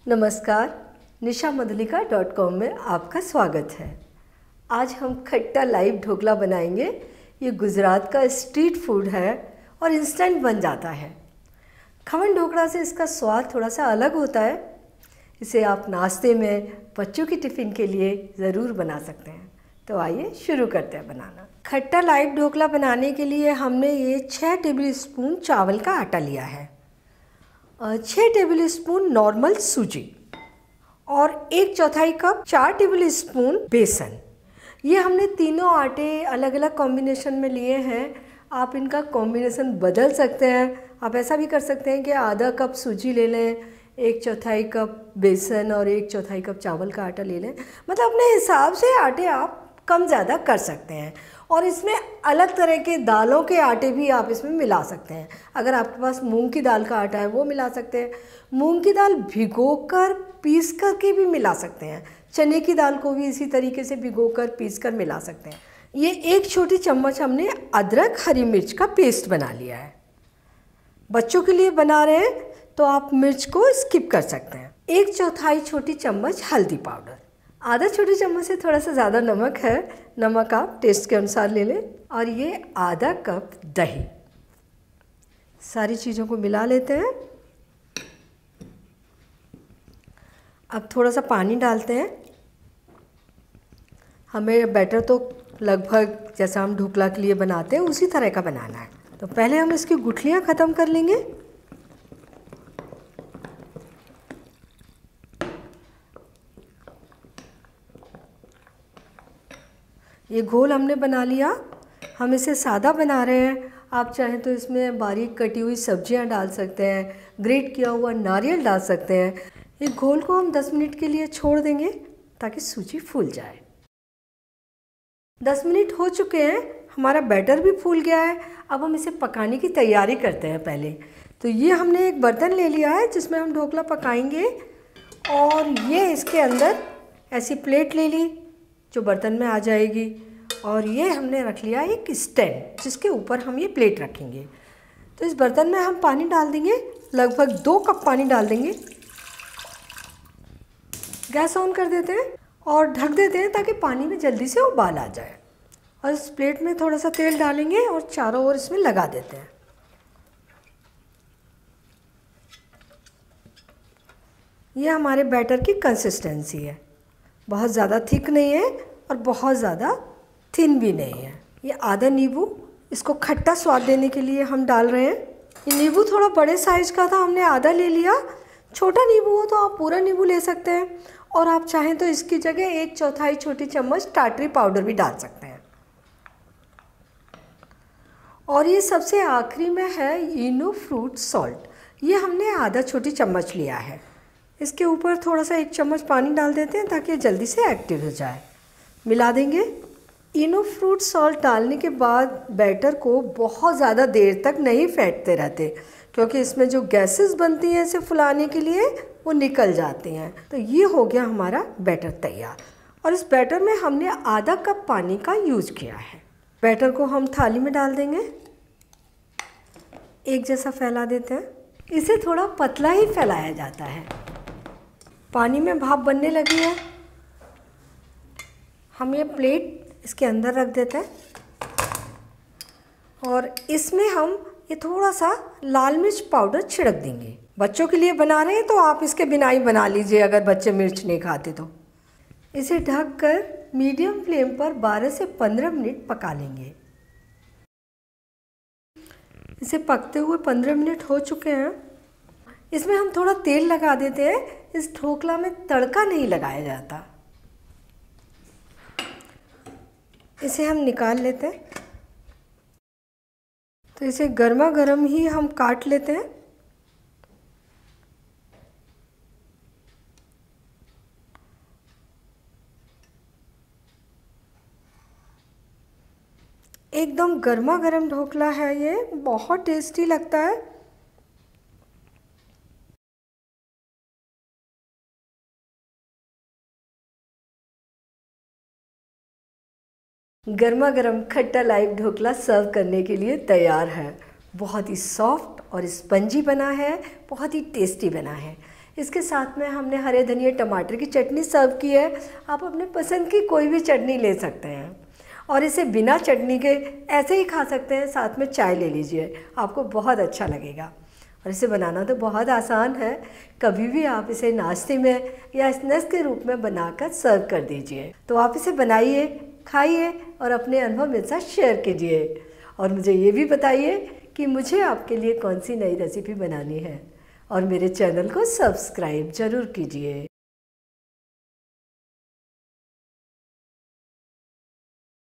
नमस्कार, nishammadulika.com में आपका स्वागत है। आज हम खट्टा लाइव ढोकला बनाएंगे। ये गुजरात का स्ट्रीट फूड है और इंस्टेंट बन जाता है। खमन ढोकला से इसका स्वाद थोड़ा सा अलग होता है। इसे आप नाश्ते में, बच्चों की टिफ़िन के लिए ज़रूर बना सकते हैं। तो आइए शुरू करते हैं बनाना। खट्टा लाइव ढोकला बनाने के लिए हमने ये 6 टेबल स्पून चावल का आटा लिया है, 6 टेबल स्पून नॉर्मल सूजी और 1/4 कप 4 टेबल स्पून बेसन। ये हमने तीनों आटे अलग अलग कॉम्बिनेशन में लिए हैं। आप इनका कॉम्बिनेशन बदल सकते हैं। आप ऐसा भी कर सकते हैं कि आधा कप सूजी ले लें, 1/4 कप बेसन और 1/4 कप चावल का आटा ले लें। मतलब अपने हिसाब से आटे आप कम ज़्यादा कर सकते हैं। और इसमें अलग तरह के दालों के आटे भी आप इसमें मिला सकते हैं। अगर आपके पास मूंग की दाल का आटा है वो मिला सकते हैं। मूंग की दाल भिगोकर पीस कर के भी मिला सकते हैं। चने की दाल को भी इसी तरीके से भिगोकर पीस कर मिला सकते हैं। ये 1 छोटी चम्मच हमने अदरक हरी मिर्च का पेस्ट बना लिया है। बच्चों के लिए बना रहे हैं तो आप मिर्च को स्किप कर सकते हैं। 1/4 छोटी चम्मच हल्दी पाउडर, आधा छोटी चम्मच से थोड़ा सा ज़्यादा नमक है। नमक आप टेस्ट के अनुसार ले लें। और ये आधा कप दही। सारी चीज़ों को मिला लेते हैं। अब थोड़ा सा पानी डालते हैं। हमें बैटर तो लगभग जैसा हम ढोकला के लिए बनाते हैं उसी तरह का बनाना है। तो पहले हम इसकी गुठलियाँ ख़त्म कर लेंगे। ये घोल हमने बना लिया। हम इसे सादा बना रहे हैं। आप चाहें तो इसमें बारीक कटी हुई सब्जियां डाल सकते हैं, ग्रेट किया हुआ नारियल डाल सकते हैं। ये घोल को हम 10 मिनट के लिए छोड़ देंगे ताकि सूजी फूल जाए। 10 मिनट हो चुके हैं, हमारा बैटर भी फूल गया है। अब हम इसे पकाने की तैयारी करते हैं। पहले तो ये हमने एक बर्तन ले लिया है जिसमें हम ढोकला पकाएंगे। और ये इसके अंदर ऐसी प्लेट ले ली जो बर्तन में आ जाएगी। और ये हमने रख लिया एक स्टैंड जिसके ऊपर हम ये प्लेट रखेंगे। तो इस बर्तन में हम पानी डाल देंगे, लगभग 2 कप पानी डाल देंगे। गैस ऑन कर देते हैं और ढक देते हैं ताकि पानी में जल्दी से उबाल आ जाए। और इस प्लेट में थोड़ा सा तेल डालेंगे और चारों ओर इसमें लगा देते हैं। ये हमारे बैटर की कंसिस्टेंसी है। बहुत ज़्यादा थिक नहीं है और बहुत ज़्यादा थिन भी नहीं है। ये आधा नींबू, इसको खट्टा स्वाद देने के लिए हम डाल रहे हैं। ये नींबू थोड़ा बड़े साइज़ का था, हमने आधा ले लिया। छोटा नींबू हो तो आप पूरा नींबू ले सकते हैं। और आप चाहें तो इसकी जगह 1/4 छोटी चम्मच टाटरी पाउडर भी डाल सकते हैं। और ये सबसे आखिरी में है इनो फ्रूट सॉल्ट। ये हमने आधा छोटी चम्मच लिया है। इसके ऊपर थोड़ा सा 1 चम्मच पानी डाल देते हैं ताकि जल्दी से एक्टिव हो जाए। मिला देंगे। इनो फ्रूट सॉल्ट डालने के बाद बैटर को बहुत ज़्यादा देर तक नहीं फेंटते रहते, क्योंकि इसमें जो गैसेस बनती हैं इसे फुलाने के लिए वो निकल जाती हैं। तो ये हो गया हमारा बैटर तैयार। और इस बैटर में हमने आधा कप पानी का यूज़ किया है। बैटर को हम थाली में डाल देंगे, एक जैसा फैला देते हैं। इसे थोड़ा पतला ही फैलाया जाता है। पानी में भाप बनने लगी है। हम ये प्लेट इसके अंदर रख देते हैं और इसमें हम ये थोड़ा सा लाल मिर्च पाउडर छिड़क देंगे। बच्चों के लिए बना रहे हैं तो आप इसके बिना ही बना लीजिए अगर बच्चे मिर्च नहीं खाते तो। इसे ढककर मीडियम फ्लेम पर 12 से 15 मिनट पका लेंगे। इसे पकते हुए 15 मिनट हो चुके हैं। इसमें हम थोड़ा तेल लगा देते हैं। इस ढोकला में तड़का नहीं लगाया जाता। इसे हम निकाल लेते हैं। तो इसे गर्मा गर्म ही हम काट लेते हैं। एकदम गर्मा गर्म ढोकला है, ये बहुत टेस्टी लगता है। गर्मा गर्म खट्टा लाइव ढोकला सर्व करने के लिए तैयार है। बहुत ही सॉफ्ट और स्पंजी बना है, बहुत ही टेस्टी बना है। इसके साथ में हमने हरे धनिया टमाटर की चटनी सर्व की है। आप अपने पसंद की कोई भी चटनी ले सकते हैं और इसे बिना चटनी के ऐसे ही खा सकते हैं। साथ में चाय ले लीजिए, आपको बहुत अच्छा लगेगा। और इसे बनाना तो बहुत आसान है। कभी भी आप इसे नाश्ते में या स्नैक्स के रूप में बनाकर सर्व कर दीजिए। तो आप इसे बनाइए, खाइए और अपने अनुभव मेरे साथ शेयर कीजिए। और मुझे ये भी बताइए कि मुझे आपके लिए कौन सी नई रेसिपी बनानी है। और मेरे चैनल को सब्सक्राइब ज़रूर कीजिए।